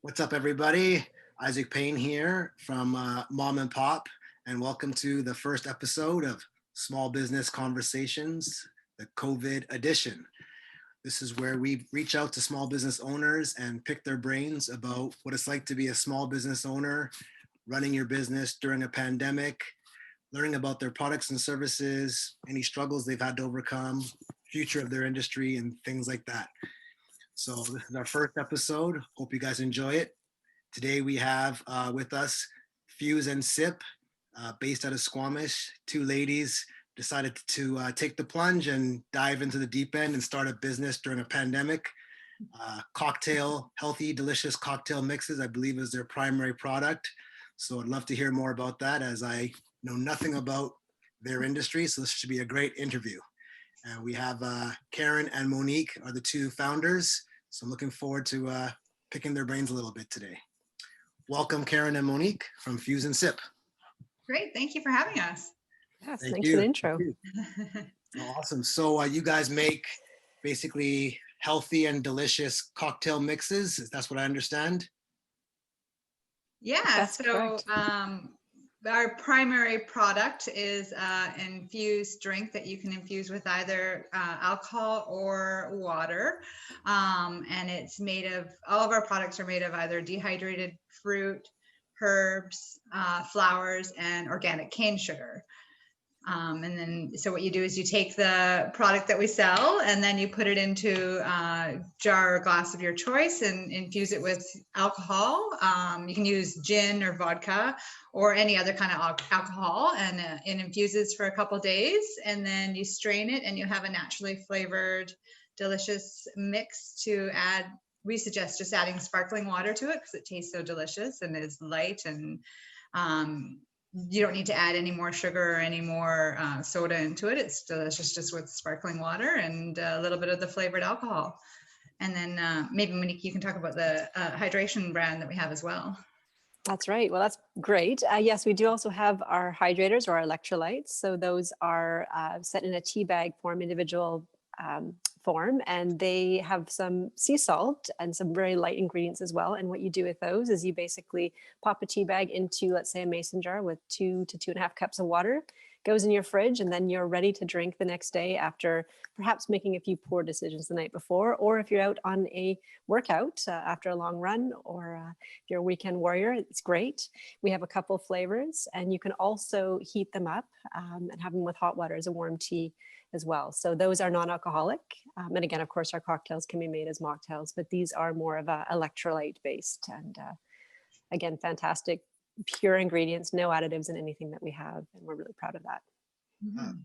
What's up, everybody? Isaac Payne here from Mom and Pop, and welcome to the first episode of Small Business Conversations, the COVID edition. This is where we reach out to small business owners and pick their brains about what it's like to be a small business owner, running your business during a pandemic, learning about their products and services, any struggles they've had to overcome, future of their industry, and things like that. So this is our first episode. Hope you guys enjoy it. Today we have with us Fuse and Sip, based out of Squamish. Two ladies decided to take the plunge and dive into the deep end and start a business during a pandemic. Cocktail, healthy, delicious cocktail mixes, I believe is their primary product. So I'd love to hear more about that, as I know nothing about their industry. So this should be a great interview. We have Karen and Monique are the two founders. So I'm looking forward to picking their brains a little bit today. Welcome, Karen and Monique from Fuse and Sip. Great, thank you for having us. Yes, Thank thanks you. for the intro. Awesome. So you guys make basically healthy and delicious cocktail mixes. That's what I understand. Yeah, That's so correct. our primary product is infused drink that you can infuse with either alcohol or water. And it's made of, all of our products are made of either dehydrated fruit, herbs, flowers, and organic cane sugar. And then, so what you do is you take the product that we sell and then you put it into a jar or glass of your choice and infuse it with alcohol. You can use gin or vodka or any other kind of alcohol, and it infuses for a couple days, and then you strain it and you have a naturally flavored, delicious mix to add. We suggest just adding sparkling water to it because it tastes so delicious and is light, and you don't need to add any more sugar or any more soda into it. It's delicious just with sparkling water and a little bit of the flavored alcohol. And then maybe Monique, you can talk about the hydration brand that we have as well. That's right. Well, that's great. Yes, we do also have our hydrators or our electrolytes. So those are set in a tea bag form, individual form, and they have some sea salt and some very light ingredients as well. And what you do with those is you basically pop a tea bag into, let's say, a mason jar with 2 to 2.5 cups of water, goes in your fridge, and then you're ready to drink the next day after perhaps making a few poor decisions the night before, or if you're out on a workout after a long run, or if you're a weekend warrior, it's great. We have a couple flavors, and you can also heat them up and have them with hot water as a warm tea as well. So those are non-alcoholic. And again, of course, our cocktails can be made as mocktails, but these are more of a electrolyte based, and again, fantastic, pure ingredients, no additives in anything that we have. And we're really proud of that.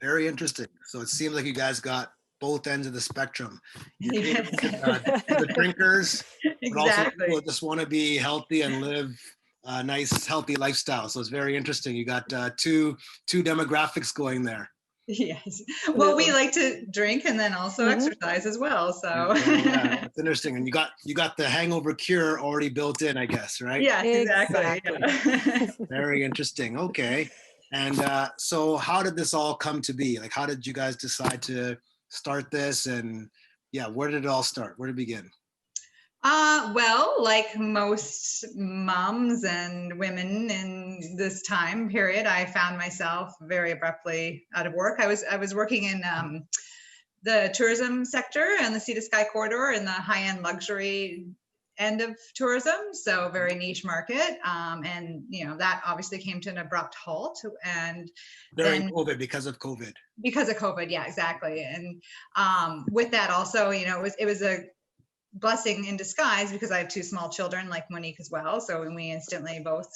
Very interesting. So it seems like you guys got both ends of the spectrum. You Yes. the drinkers, but also Exactly. people that just want to be healthy and live a nice, healthy lifestyle. So it's very interesting. You got two demographics going there. Yes. Well, we like to drink and then also exercise as well. So Yeah, it's interesting. And you got the hangover cure already built in, I guess, right? yes, exactly. Yeah. Very interesting. Okay. And so how did this all come to be? Like, how did you guys decide to start this? And yeah, where did it all start? Where did it begin? Well, like most moms and women in this time period, I found myself very abruptly out of work. I was working in the tourism sector and the Sea to Sky corridor in the high-end luxury end of tourism, so very niche market, and that obviously came to an abrupt halt. And During then COVID, because of COVID. because of COVID, yeah, exactly. And with that also, it was a blessing in disguise because I have 2 small children like Monique as well. So we instantly both,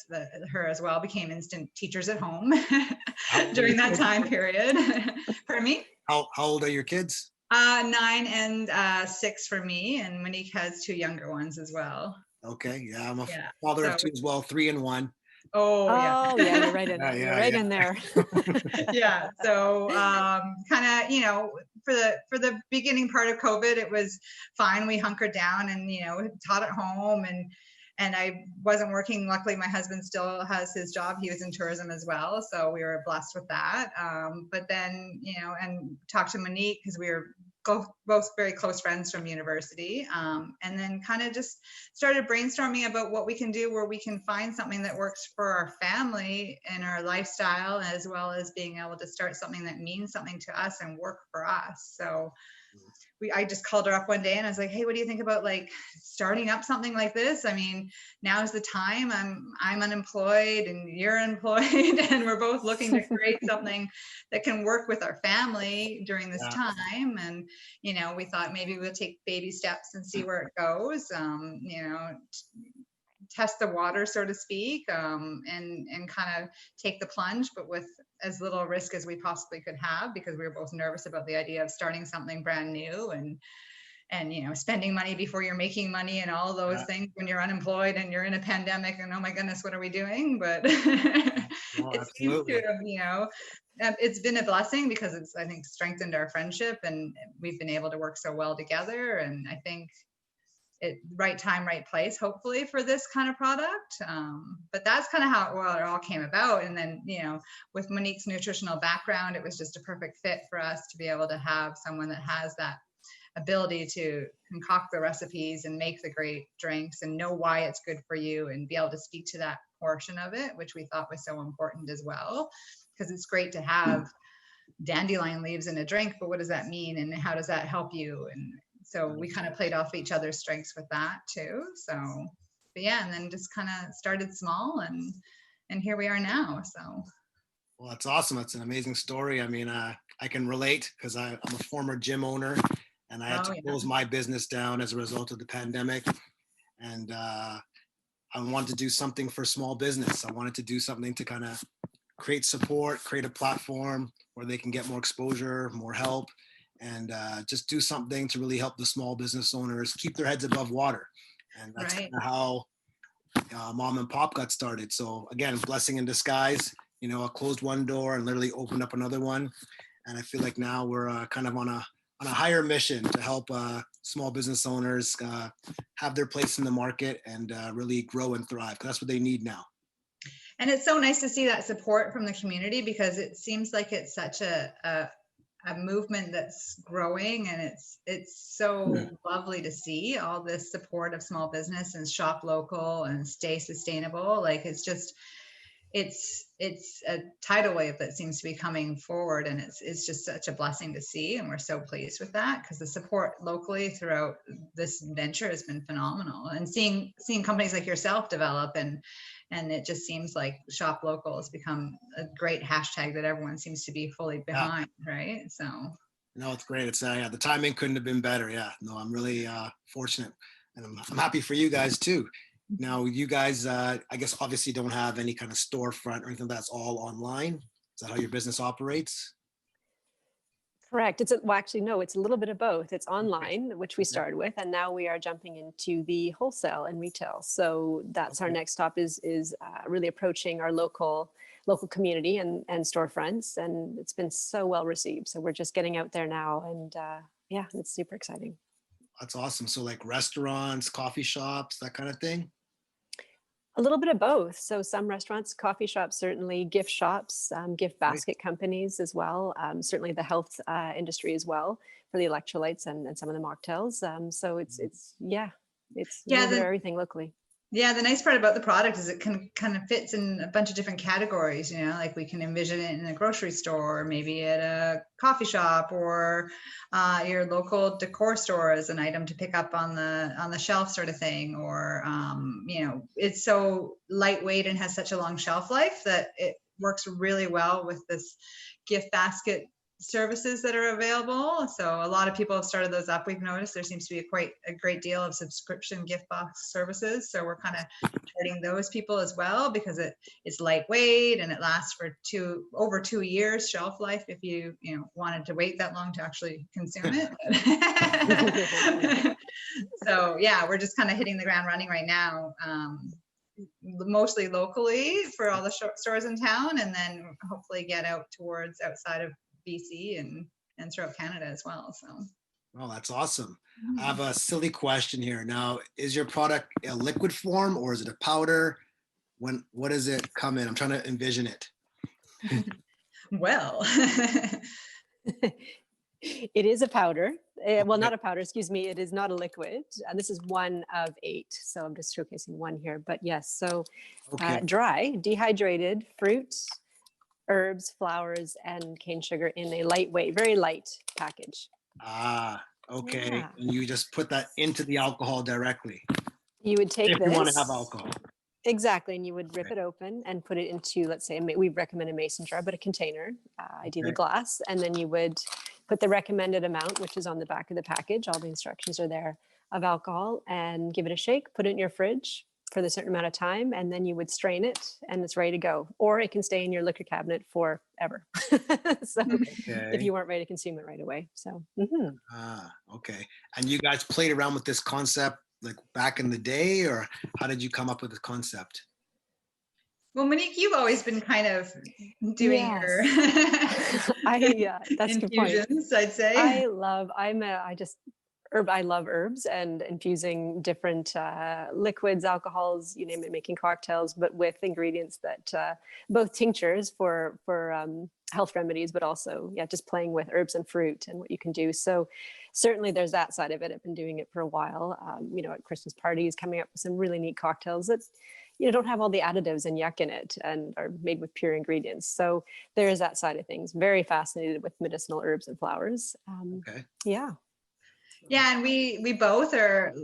her as well, became instant teachers at home during that time period. Pardon me? How old are your kids? 9 and 6 for me, and Monique has 2 younger ones as well. Okay, yeah, I'm a father of 2 as well, 3 and 1. Oh yeah. Oh yeah, you're right in there. Yeah, You're right in there. Yeah. So kind of, for the beginning part of COVID, it was fine. We hunkered down and taught at home, and I wasn't working. Luckily, my husband still has his job. He was in tourism as well, so we were blessed with that. But then and talked to Monique because we were both very close friends from university, and then kind of just started brainstorming about what we can do where we can find something that works for our family and our lifestyle, as well as being able to start something that means something to us and work for us. So I just called her up one day and I was like, hey, what do you think about like starting up something like this? I mean, now's the time. I'm unemployed and you're employed and we're both looking to create something that can work with our family during this time. And, you know, we thought maybe we'll take baby steps and see where it goes. You know, test the water, so to speak, and kind of take the plunge, but with as little risk as we possibly could have, because we were both nervous about the idea of starting something brand new and you know, spending money before you're making money and all those things when you're unemployed and you're in a pandemic and oh my goodness, what are we doing? But it seems to have, you know, it's been a blessing because it's, I think, strengthened our friendship and we've been able to work so well together. And I think right time, right place, hopefully, for this kind of product. But that's kind of how it all came about. And then, you know, with Monique's nutritional background, it was just a perfect fit for us to be able to have someone that has that ability to concoct the recipes and make the great drinks and know why it's good for you and be able to speak to that portion of it, which we thought was so important as well. Because it's great to have dandelion leaves in a drink, but what does that mean and how does that help you? And so we kind of played off each other's strengths with that too. So, but yeah, and then just kind of started small and here we are now. So. Well, that's awesome. That's an amazing story. I mean, I can relate because I'm a former gym owner and I had to close my business down as a result of the pandemic. And I wanted to do something for small business. I wanted to do something to kind of create support, create a platform where they can get more exposure, more help, and just do something to really help the small business owners keep their heads above water. And that's kind of how Mom and Pop got started. So again, blessing in disguise. You know, I closed one door and literally opened up another one. And I feel like now we're kind of on a higher mission to help small business owners have their place in the market and really grow and thrive. That's what they need now. And it's so nice to see that support from the community because it seems like it's such a movement that's growing, and it's so lovely to see all this support of small business and shop local and stay sustainable. Like it's a tidal wave that seems to be coming forward, and it's just such a blessing to see, and we're so pleased with that because the support locally throughout this venture has been phenomenal. And seeing companies like yourself develop and it just seems like shop local has become a great hashtag that everyone seems to be fully behind, right? So. No, it's great. It's the timing couldn't have been better. Yeah, no, I'm really fortunate, and I'm happy for you guys too. Now, you guys, I guess, obviously don't have any kind of storefront or anything. That's all online. Is that how your business operates? Correct. Well, actually, no, it's a little bit of both. It's online, which we started with, and now we are jumping into the wholesale and retail. So that's our next stop is really approaching our local community and storefronts, and it's been so well received. So we're just getting out there now, and yeah, it's super exciting. That's awesome. So like restaurants, coffee shops, that kind of thing? A little bit of both. So some restaurants, coffee shops, certainly gift shops, gift basket companies as well. Certainly the health industry as well for the electrolytes and some of the mocktails. So it's a little bit of everything locally. Yeah, the nice part about the product is it can kind of fits in a bunch of different categories, you know, like we can envision it in a grocery store, or maybe at a coffee shop, or your local decor store as an item to pick up on the shelf sort of thing. Or, you know, it's so lightweight and has such a long shelf life that it works really well with this gift basket services that are available. So a lot of people have started those up. We've noticed there seems to be quite a great deal of subscription gift box services. So we're kind of targeting those people as well because it's lightweight and it lasts for over 2 years shelf life if you wanted to wait that long to actually consume it. So yeah, we're just kind of hitting the ground running right now. Mostly locally for all the stores in town, and then hopefully get out towards outside of BC and throughout Canada as well. So. Oh, that's awesome. I have a silly question here. Now, is your product a liquid form or is it a powder? What does it come in? I'm trying to envision it. Well, It is a powder. Well, Okay. not a powder, excuse me. It is not a liquid. This is one of 8. So I'm just showcasing one here. But yes, so Okay. dry, dehydrated fruit, herbs, flowers, and cane sugar in a lightweight, very light package. Ah, okay. Yeah. And you just put that into the alcohol directly You would take if you want to have this. alcohol. Exactly. And you would rip Okay. it open and put it into, let's say, we recommend a mason jar, but a container, ideally Okay. glass. And then you would put the recommended amount, which is on the back of the package. All the instructions are there, of alcohol, and give it a shake, put it in your fridge for the certain amount of time. And then you would strain it and it's ready to go. Or it can stay in your liquor cabinet forever. So if Okay. you weren't ready to consume it right away. So, Ah, okay. And you guys played around with this concept like back in the day, or how did you come up with the concept? Well, Monique, you've always been kind of doing your yes. That's a good point. infusions, I'd say. I love, I love herbs and infusing different liquids, alcohols, you name it, making cocktails, but with ingredients that both tinctures for health remedies, but also, yeah, just playing with herbs and fruit and what you can do. So certainly there's that side of it. I've been doing it for a while, at Christmas parties, coming up with some really neat cocktails that, don't have all the additives and yuck in it and are made with pure ingredients. So there is that side of things. Very fascinated with medicinal herbs and flowers. Okay. Yeah. Yeah, and we both are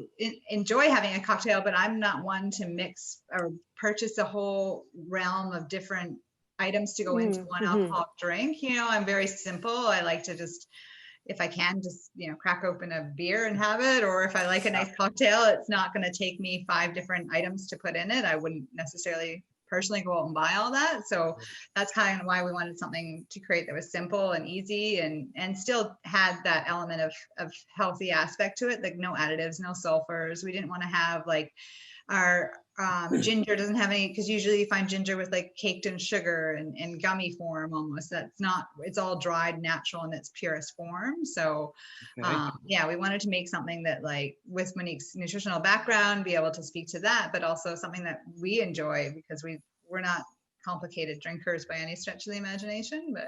enjoy having a cocktail, but I'm not one to mix or purchase a whole realm of different items to go into one alcoholic drink. I'm very simple. I like to just, if I can, just crack open a beer and have it. Or if I like a nice cocktail, it's not going to take me 5 different items to put in it. I wouldn't necessarily personally go out and buy all that. So that's kind of why we wanted something to create that was simple and easy and still had that element of healthy aspect to it, like no additives, no sulfurs. We didn't want to have like our ginger doesn't have any, because usually you find ginger with like caked in sugar and gummy form almost. That's not, it's all dried, natural in its purest form. So Okay. yeah, we wanted to make something that, like, with Monique's nutritional background, be able to speak to that, but also something that we enjoy, because we're not complicated drinkers by any stretch of the imagination, but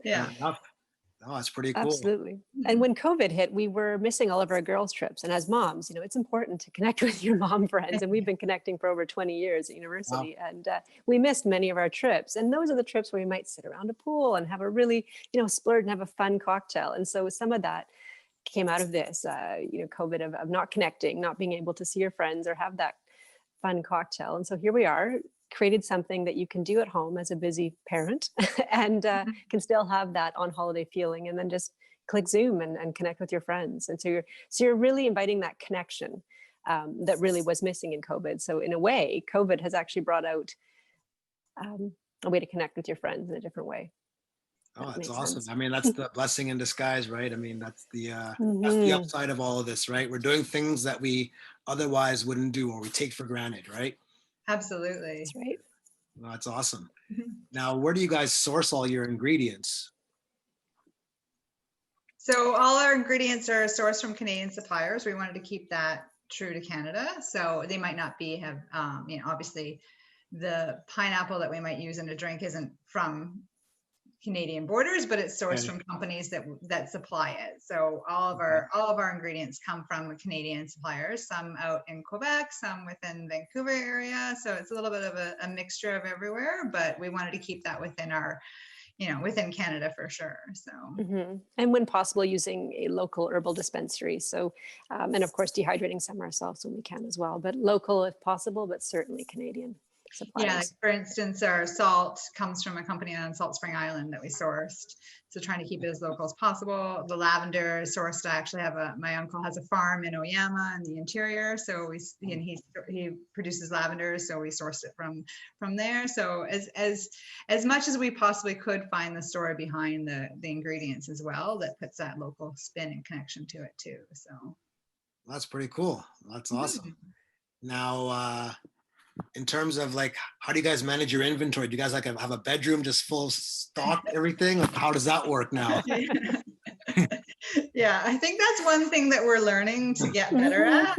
yeah. Fair enough. Oh, that's pretty cool. Absolutely. And when COVID hit, we were missing all of our girls' trips. And as moms, it's important to connect with your mom friends. And we've been connecting for over 20 years at university. Wow. And we missed many of our trips. And those are the trips where we might sit around a pool and have a really, splurge and have a fun cocktail. And so some of that came out of this, COVID of not connecting, not being able to see your friends or have that fun cocktail. And so here we are, created something that you can do at home as a busy parent and can still have that on holiday feeling, and then just click Zoom and connect with your friends. And so you're really inviting that connection that really was missing in COVID. So in a way, COVID has actually brought out a way to connect with your friends in a different way. Oh, that's awesome. I mean, that's the blessing in disguise, right? I mean, that's the upside of all of this, right? We're doing things that we otherwise wouldn't do or we take for granted, right? Absolutely. That's right. Well, that's awesome. Now, where do you guys source all your ingredients? So all our ingredients are sourced from Canadian suppliers. We wanted to keep that true to Canada. So they might not have, obviously the pineapple that we might use in a drink isn't from Canadian borders, but it's sourced from companies that supply it. So all of our ingredients come from Canadian suppliers, some out in Quebec, some within Vancouver area. So it's a little bit of a mixture of everywhere, but we wanted to keep that within our, within Canada for sure. So and when possible, using a local herbal dispensary. So and of course dehydrating some ourselves when we can as well, but local if possible, but certainly Canadian suppliers. Yeah, like for instance, our salt comes from a company on Salt Spring Island that we sourced. So trying to keep it as local as possible. The lavender is sourced. I actually have my uncle has a farm in Oyama in the interior. So he produces lavender. So we sourced it from there. So as much as we possibly could find the story behind the ingredients as well, that puts that local spin and connection to it too. So that's pretty cool. That's awesome. Now, in terms of like, how do you guys manage your inventory? Do you guys like have a bedroom just full of stock, everything? Like, how does that work now? Yeah, I think that's one thing that we're learning to get better at.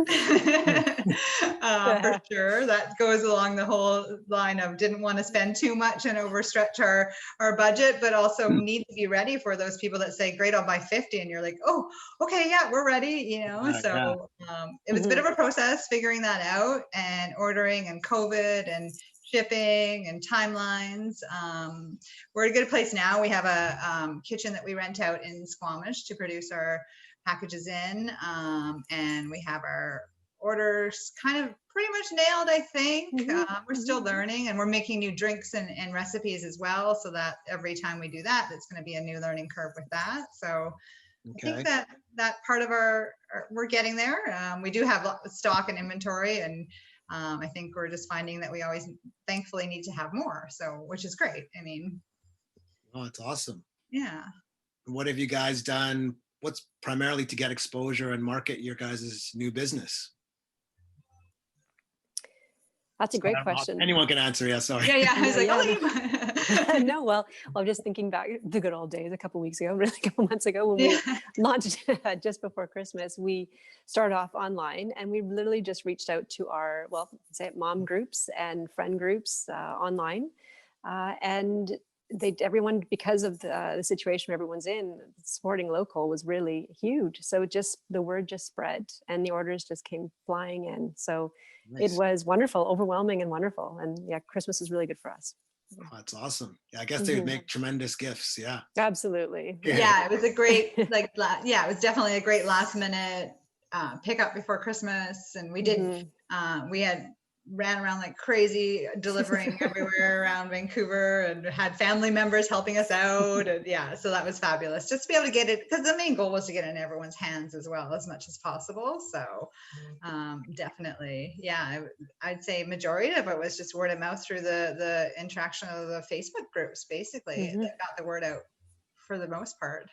for sure. That goes along the whole line of didn't want to spend too much and overstretch our budget, but also need to be ready for those people that say, great, I'll buy 50. And you're like, oh, okay, yeah, we're ready, you know? It was a bit of a process figuring that out and ordering and COVID and shipping and timelines. We're in a good place now. We have a kitchen that we rent out in Squamish to produce our packages in, and we have our orders kind of pretty much nailed, I think. We're still learning, and we're making new drinks and recipes as well, so that every time we do that, it's going to be a new learning curve with that. So I think that part of we're getting there. We do have stock and inventory, and I think we're just finding that we always thankfully need to have more, so which is great. I mean, oh, it's awesome. Yeah. What have you guys done? What's primarily to get exposure and market your guys' new business? That's a great question. Anyone can answer. Yeah, sorry. Yeah. I was like, oh, no, well, I'm just thinking back the good old days a couple of weeks ago, really a couple months ago when we launched just before Christmas. We started off online, and we literally just reached out to our, mom groups and friend groups online, and everyone, because of the situation everyone's in, supporting local was really huge. So the word just spread, and the orders just came flying in. So nice. It was wonderful, overwhelming and wonderful. And yeah, Christmas is really good for us. Oh, that's awesome. Yeah, I guess they would make tremendous gifts. Yeah, absolutely. Yeah, it was a great, it was definitely a great last minute pickup before Christmas. And we did, we ran around like crazy, delivering everywhere around Vancouver, and had family members helping us out. And yeah, so that was fabulous. Just to be able to get it, because the main goal was to get it in everyone's hands as well, as much as possible. So definitely, yeah, I'd say majority of it was just word of mouth through the interaction of the Facebook groups, basically, that got the word out for the most part.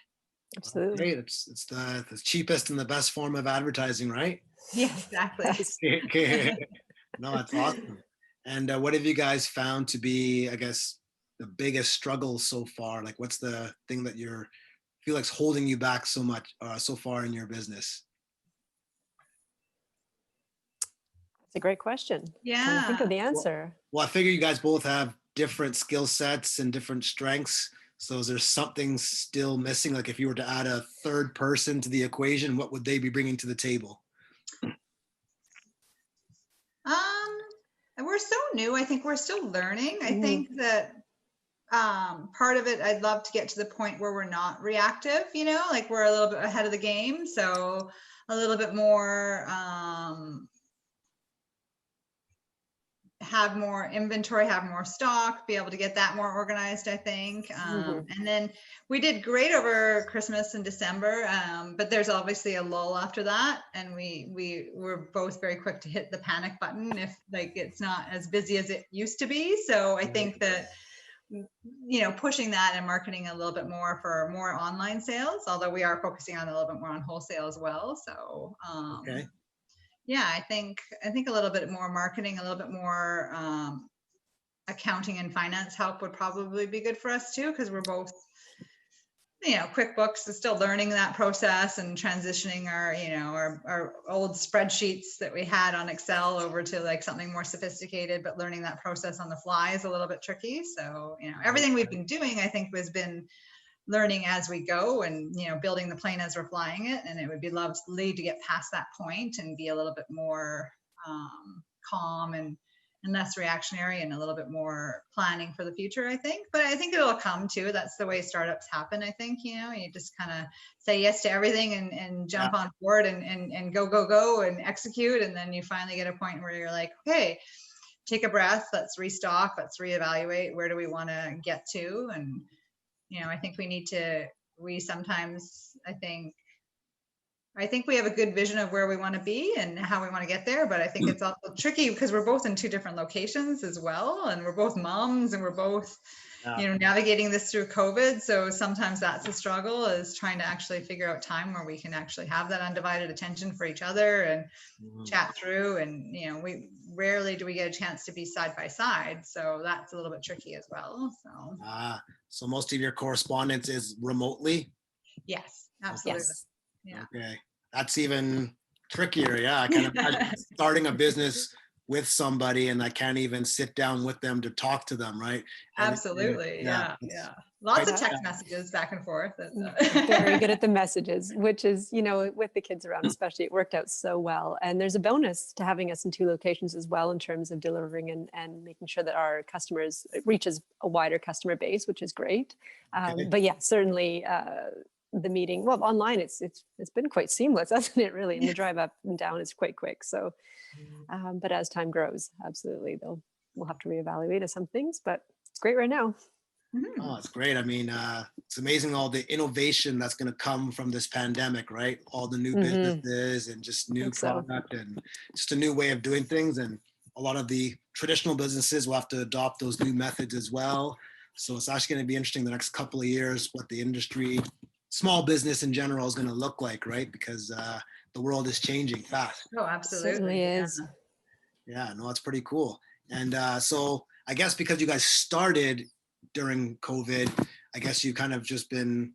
Absolutely. Great. It's the cheapest and the best form of advertising, right? Yeah, exactly. No, that's awesome. And what have you guys found to be, I guess, the biggest struggle so far? Like, what's the thing that feel like's holding you back so much so far in your business? That's a great question. Yeah. Trying to think of the answer. Well, I figure you guys both have different skill sets and different strengths. So is there something still missing? Like, if you were to add a third person to the equation, what would they be bringing to the table? We're so new. I think we're still learning. I think that part of it, I'd love to get to the point where we're not reactive, like we're a little bit ahead of the game. So a little bit more, have more inventory, have more stock, be able to get that more organized, I think. And then we did great over Christmas and December, but there's obviously a lull after that. And we were both very quick to hit the panic button if it's not as busy as it used to be. So I think that, pushing that and marketing a little bit more for more online sales, although we are focusing on a little bit more on wholesale as well. So, yeah, I think a little bit more marketing, a little bit more accounting and finance help would probably be good for us too, because we're both, QuickBooks is still learning that process and transitioning our old spreadsheets that we had on Excel over to something more sophisticated, but learning that process on the fly is a little bit tricky. So, everything we've been doing, I think, has been learning as we go, and building the plane as we're flying it. And it would be lovely to get past that point and be a little bit more calm and less reactionary, and a little bit more planning for the future, I think. But I think it'll come too. That's the way startups happen, I think. You just kind of say yes to everything and jump on board and go and execute. And then you finally get a point where you're like, okay, take a breath, let's restock, let's reevaluate, where do we want to get to? And I think I think we have a good vision of where we want to be and how we want to get there, but I think it's also tricky because we're both in two different locations as well. And we're both moms, and we're both, navigating this through COVID. So sometimes that's a struggle, is trying to actually figure out time where we can actually have that undivided attention for each other and chat through. And, we rarely do we get a chance to be side by side. So that's a little bit tricky as well. So most of your correspondence is remotely? Yes, absolutely. Yes. Yeah. Okay. That's even trickier. Yeah. I kind of starting a business with somebody and I can't even sit down with them to talk to them, right? Absolutely. Yeah. it's Lots of quite- text messages back and forth. Very good at the messages, which is, with the kids around, especially, it worked out so well. And there's a bonus to having us in 2 locations as well in terms of delivering and making sure that our customers it reaches a wider customer base, which is great. Okay. But yeah, certainly the meeting, well, online, it's been quite seamless, hasn't it? Really, and the drive up and down is quite quick. So, but as time grows, absolutely, we'll have to reevaluate some things, but it's great right now. Oh, it's great. I mean, it's amazing all the innovation that's going to come from this pandemic, right? All the new businesses and just new product and just a new way of doing things. And a lot of the traditional businesses will have to adopt those new methods as well. So it's actually going to be interesting the next couple of years what the industry, small business in general, is going to look like, right? Because the world is changing fast. Oh, absolutely. Certainly is. Yeah, no, it's pretty cool. And so I guess because you guys started during COVID, I guess you kind of just been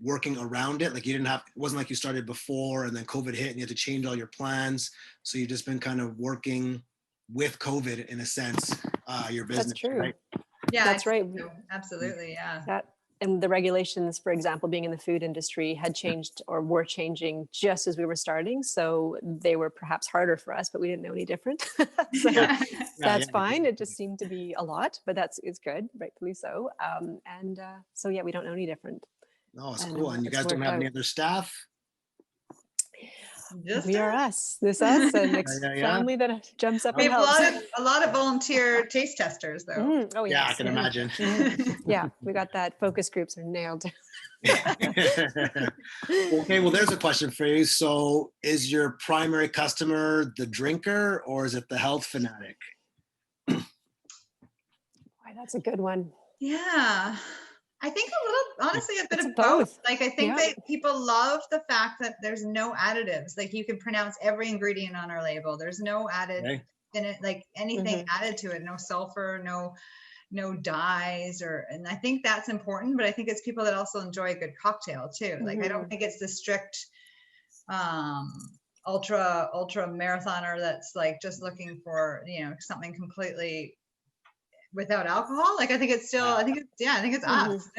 working around it. Like you didn't have, it wasn't like you started before and then COVID hit and you had to change all your plans. So you've just been kind of working with COVID in a sense, your business. That's true. Right? Yeah, that's right. So. Absolutely. Yeah. And the regulations, for example, being in the food industry had changed or were changing just as we were starting. So they were perhaps harder for us, but we didn't know any different. So that's fine. It just seemed to be a lot, but it's good, rightfully so. So yeah, we don't know any different. Oh, it's cool. And you guys don't have any other staff? We are us. This us and family that jumps up and helps. We have a lot of volunteer taste testers, though. Oh yeah, I can imagine. Yeah, we got that. Focus groups are nailed. Okay, well, there's a question for you. So, is your primary customer the drinker or is it the health fanatic? Boy, that's a good one. Yeah. I think honestly, a bit of both. Like, I think that people love the fact that there's no additives. Like, you can pronounce every ingredient on our label. There's no added in it, like anything added to it. No sulfur, no dyes, and I think that's important. But I think it's people that also enjoy a good cocktail too. Like, I don't think it's the strict ultra marathoner that's like just looking for something completely without alcohol. Like, I think it's still, I think it's us.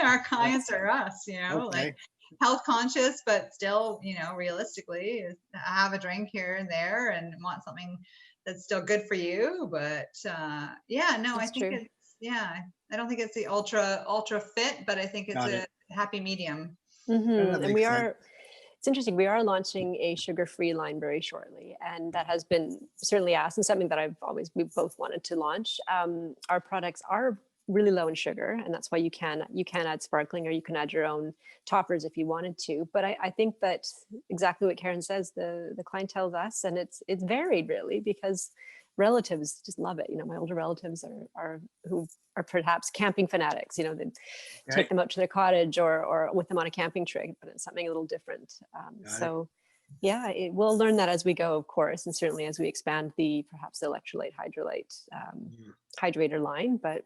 Our clients are us, like health conscious, but still, realistically have a drink here and there and want something that's still good for you. But I think I don't think it's the ultra fit, but I think it's a happy medium. And it's interesting. We are launching a sugar-free line very shortly, and that has been certainly asked and something that we both wanted to launch. Our products are really low in sugar, and that's why you can add sparkling or you can add your own toppers if you wanted to. But I think that exactly what Karen says, the clientele is us, and it's varied really because relatives just love it. My older relatives are who are perhaps camping fanatics. They take them out to their cottage or with them on a camping trip, but it's something a little different. We'll learn that as we go, of course, and certainly as we expand perhaps the electrolyte hydrolyte hydrator line. But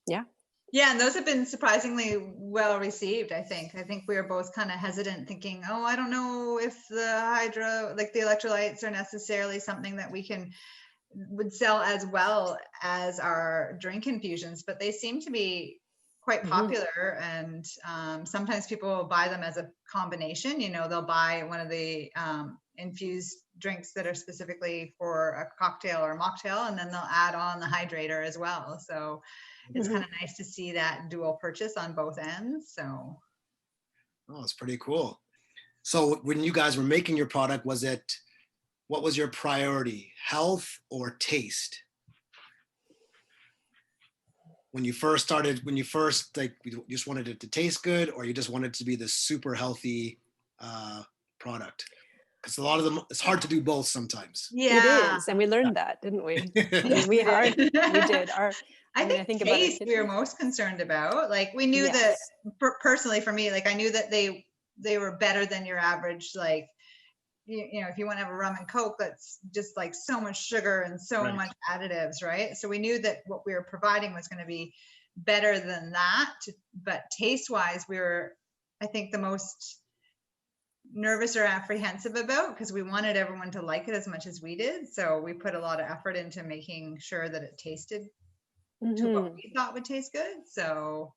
and those have been surprisingly well received. I think we were both kind of hesitant, thinking, oh, I don't know if the electrolytes are necessarily something that would sell as well as our drink infusions, but they seem to be quite popular. And sometimes people will buy them as a combination. They'll buy one of the infused drinks that are specifically for a cocktail or mocktail, and then they'll add on the hydrator as well. So it's kind of nice to see that dual purchase on both ends. So it's pretty cool. So when you guys were making your product, what was your priority, health or taste? When you first you just wanted it to taste good, or you just wanted it to be this super healthy product? Because a lot of them, it's hard to do both sometimes. Yeah, it is, and we learned that, didn't we? We did. I think taste we were most concerned about. Like, we knew that personally for me, like, I knew that they were better than your average, like, if you want to have a rum and Coke, that's just like so much sugar and so much additives, right? So we knew that what we were providing was going to be better than that. But taste wise, we were, I think, the most nervous or apprehensive about, because we wanted everyone to like it as much as we did. So we put a lot of effort into making sure that it tasted to what we thought would taste good. So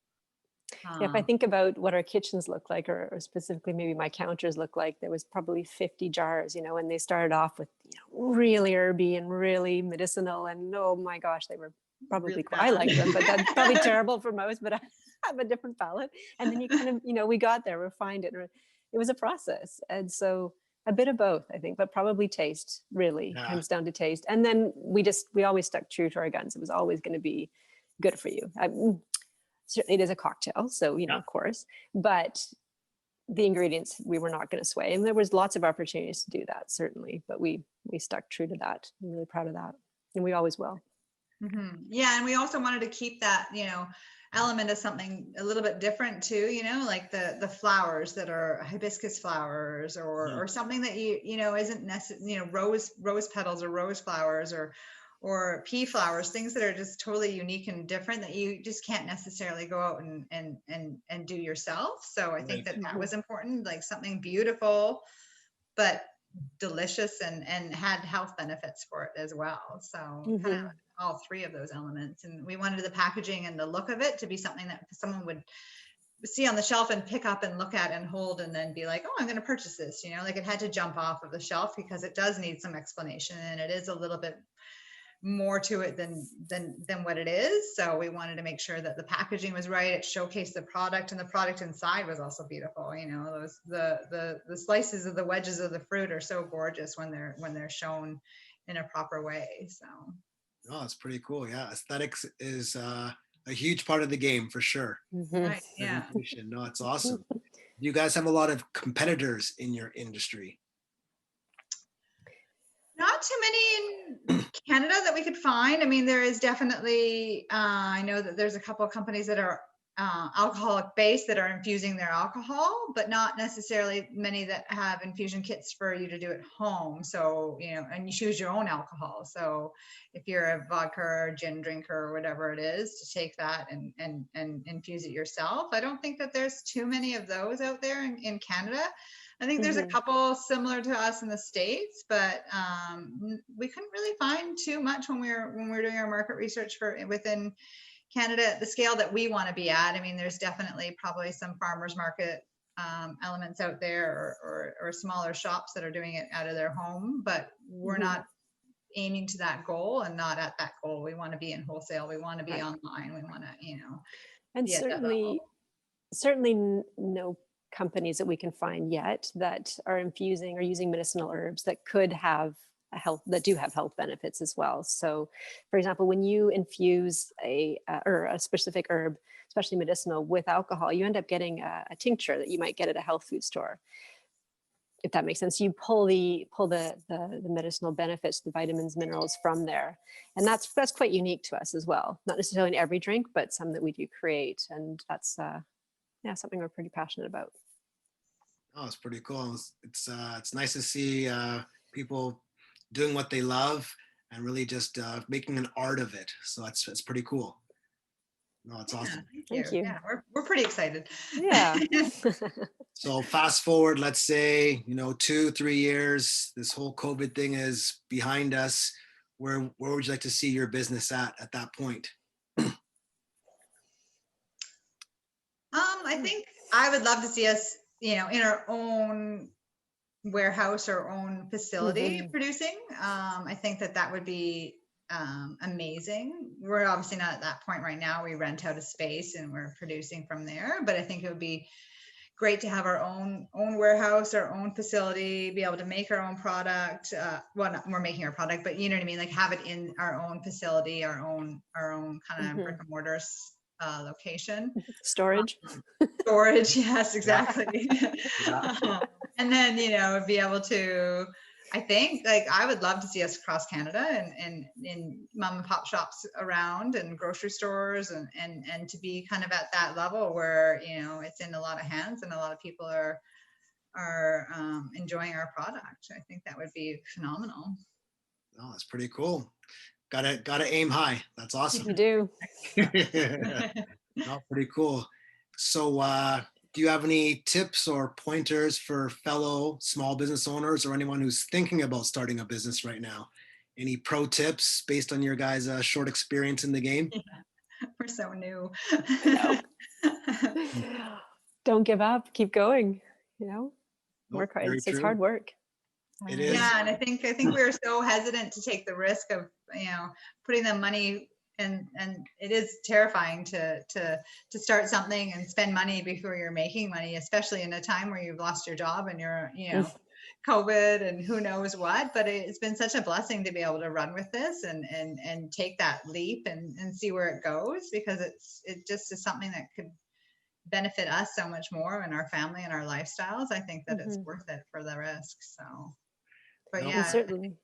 Yeah, if I think about what our kitchens look like, or specifically maybe my counters look like, there was probably 50 jars, and they started off with, really herby and really medicinal. And oh my gosh, they were probably, really I bad. like them, but that's probably terrible for most, but I have a different palate. And then you kind of, we got there, refined it. It was a process. And so a bit of both, I think, but probably taste really Yeah. comes down to taste. And then we always stuck true to our guns. It was always going to be good for you. Certainly it is a cocktail, so of course, but the ingredients we were not going to sway, and there was lots of opportunities to do that, certainly, but we stuck true to that. I'm really proud of that, and we always will. Yeah, and we also wanted to keep that element of something a little bit different too, like the flowers that are hibiscus flowers, or something that isn't necessarily rose petals or rose flowers or pea flowers, things that are just totally unique and different that you just can't necessarily go out and do yourself. So I think that was important, like something beautiful, but delicious and had health benefits for it as well. So kind of all three of those elements. And we wanted the packaging and the look of it to be something that someone would see on the shelf and pick up and look at and hold and then be like, oh, I'm going to purchase this, like it had to jump off of the shelf, because it does need some explanation, and it is a little bit more to it than what it is. So we wanted to make sure that the packaging was right. It showcased the product, and the product inside was also beautiful. Those the slices of the wedges of the fruit are so gorgeous when they're shown in a proper way. So oh, it's pretty cool. Yeah, aesthetics is a huge part of the game for sure. right, yeah. No, it's awesome. You guys have a lot of competitors in your industry. Not too many in Canada that we could find. I mean, there is definitely, I know that there's a couple of companies that are alcoholic based that are infusing their alcohol, but not necessarily many that have infusion kits for you to do at home. So, and you choose your own alcohol. So if you're a vodka or gin drinker or whatever it is, to take that and infuse it yourself. I don't think that there's too many of those out there in Canada. I think there's a couple similar to us in the States, but we couldn't really find too much when we were doing our market research within Canada at the scale that we want to be at. I mean, there's definitely probably some farmers market elements out there, or smaller shops that are doing it out of their home, but we're not aiming to that goal, and not at that goal. We want to be in wholesale. We want to be online. We want to, and be at that level. certainly no companies that we can find yet that are infusing or using medicinal herbs that could have that do have health benefits as well. So for example, when you infuse a specific herb, especially medicinal, with alcohol, you end up getting a tincture that you might get at a health food store, if that makes sense. You pull the medicinal benefits, the vitamins, minerals from there, and that's quite unique to us as well. Not necessarily in every drink, but some that we do create, and that's something we're pretty passionate about. Oh, it's pretty cool. It's nice to see people doing what they love and really just making an art of it. So it's pretty cool. No, it's awesome. Thank you. Yeah, we're pretty excited. Yeah. So fast forward, let's say 2-3 years, this whole COVID thing is behind us. Where would you like to see your business at that point? I think I would love to see us, in our own warehouse or own facility producing. I think that would be amazing. We're obviously not at that point right now. We rent out a space and we're producing from there, but I think it would be great to have our own warehouse, our own facility, be able to make our own product. We're making our product, but you know what I mean? Like have it in our own facility, our own kind of brick and mortar location. Storage. Storage, yes, exactly. And then, be able to, I think, like, I would love to see us across Canada and in mom and pop shops around and grocery stores and to be kind of at that level where, it's in a lot of hands and a lot of people are enjoying our product. I think that would be phenomenal. Oh, that's pretty cool. Gotta aim high. That's awesome. You do. No, pretty cool. So do you have any tips or pointers for fellow small business owners or anyone who's thinking about starting a business right now? Any pro tips based on your guys' short experience in the game? We're so new. I know. Don't give up. Keep going. Nope, Work hard. very It's hard true. work. It is. Yeah, and I think we were so hesitant to take the risk of putting the money, and it is terrifying to start something and spend money before you're making money, especially in a time where you've lost your job and you're COVID and who knows what. But it's been such a blessing to be able to run with this and take that leap and see where it goes, because it just is something that could benefit us so much more and our family and our lifestyles. I think that it's worth it for the risk. So, but No, And yeah, certainly.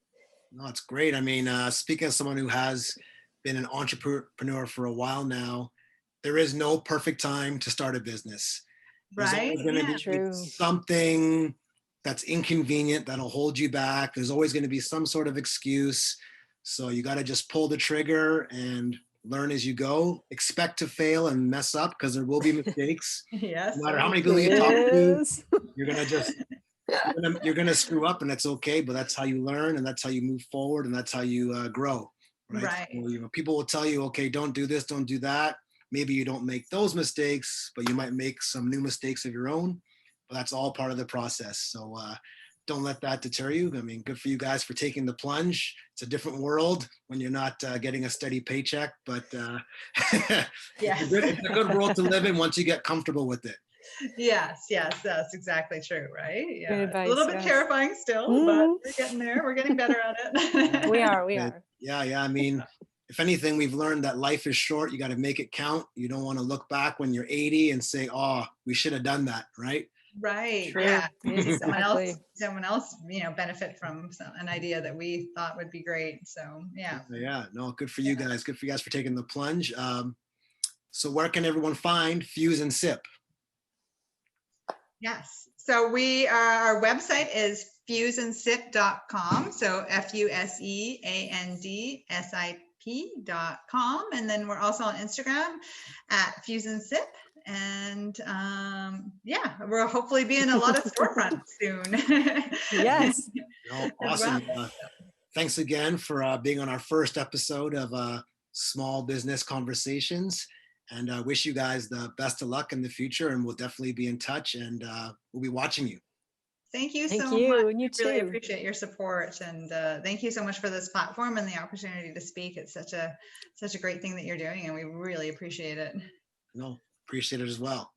no, it's great. I mean, speaking as someone who has been an entrepreneur for a while now, there is no perfect time to start a business. There's right. always going to Yeah. be True. something that's inconvenient that'll hold you back. There's always going to be some sort of excuse. So you got to just pull the trigger and learn as you go. Expect to fail and mess up, because there will be mistakes. Yes. No matter how many people you talk to, Yes. you're gonna just you're gonna screw up, and that's okay. But that's how you learn, and that's how you move forward, and that's how you grow, right? Right. So, people will tell you, okay, don't do this, don't do that. Maybe you don't make those mistakes, but you might make some new mistakes of your own. But that's all part of the process. So don't let that deter you. I mean, good for you guys for taking the plunge. It's a different world when you're not getting a steady paycheck, but Yes. it's a good world to live in once you get comfortable with it. Yes. Yes. That's exactly true. Right. Yeah. Great It's a advice, little bit yes. terrifying still, but we're getting there. We're getting better at it. We are. Yeah. I mean, if anything, we've learned that life is short. You got to make it count. You don't want to look back when you're 80 and say, "Oh, we should have done that," right? Right. True. Yeah. Exactly. Someone else, benefit from an idea that we thought would be great. So yeah. Yeah. No, good for you guys. Good for you guys for taking the plunge. So where can everyone find Fuse and Sip? Yes. So our website is fuseandsip.com. So fuseandsip.com. And then we're also on Instagram at fuseandsip. And we'll hopefully be in a lot of storefronts soon. Yes. No, awesome. Well. Thanks again for being on our first episode of Small Business Conversations. And I wish you guys the best of luck in the future. And we'll definitely be in touch, and we'll be watching you. Thank you Thank so you, much. and you I really too. appreciate your support, and thank you so much for this platform and the opportunity to speak. It's such a great thing that you're doing, and we really appreciate it. No, appreciate it as well.